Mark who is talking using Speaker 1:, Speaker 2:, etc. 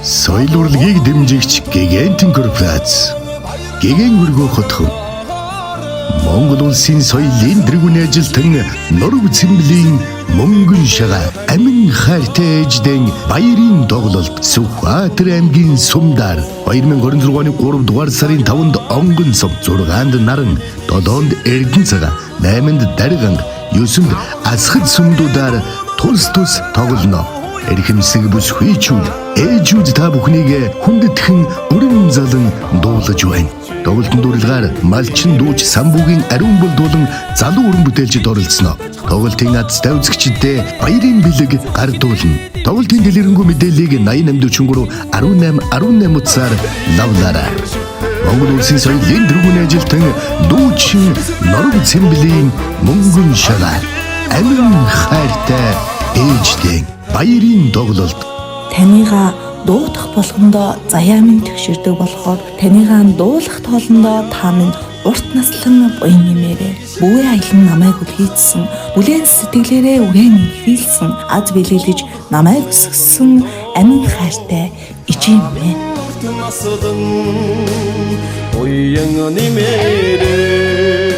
Speaker 1: Соёл урлагийг дэмжигч Гигантин корпорац. Гигэн өргөө хотхон. Монгол улсын соёлын дэргүний ажилтан Нураг Цэмбэлийн мөнгөн шагаа амин хайртай ээждэн баярын тоглолт Сүхбаатар аймгийн Сумдар 2026 оны 3 дугаар сарын 5-нд онгон сум 6-нд Наран 7-нд Эрдэнэ цагаан 8-нд Дарган 9-нд Асхад сумдуудаар тус тоглоно. Эрхэмсэг бүс хүйчүүд ээжүүд та бүхнийг хүндэтгэн өрн залан дуулаж байна. Тоглолтын дүрлэгээр малчин дууч самбуугийн ариун бол дуулан залуу өрн бүтээлчд оролцсноо. Тоглолтын азтай үзэгчдэд баярын бэлэг гардуулна. Тоглолтын дэлгэрэнгүй мэдээллийг 8843 18 утсаар лавлаарай. Монгол улсын соёлын дэргүний ажилтан дуучин Нураг Цэмбэлийн мөнгөн шагаа амин хайртай ээждэн баярын тоглолт.
Speaker 2: Таныгаа дуудах болгондоо заяа минь төвшөрдөг болохоор таныгаа дуулах тоолондоо та минь урт наслан буян нэмээрээ. Бүвээ аялан намайг үлхийдсэн, бүлээн сэтгэлээрээ үрээн хийлсэн, аз билээлгэж намайг өсгсөн амин хайртай ижим минь.
Speaker 3: Буян нэмээрээ.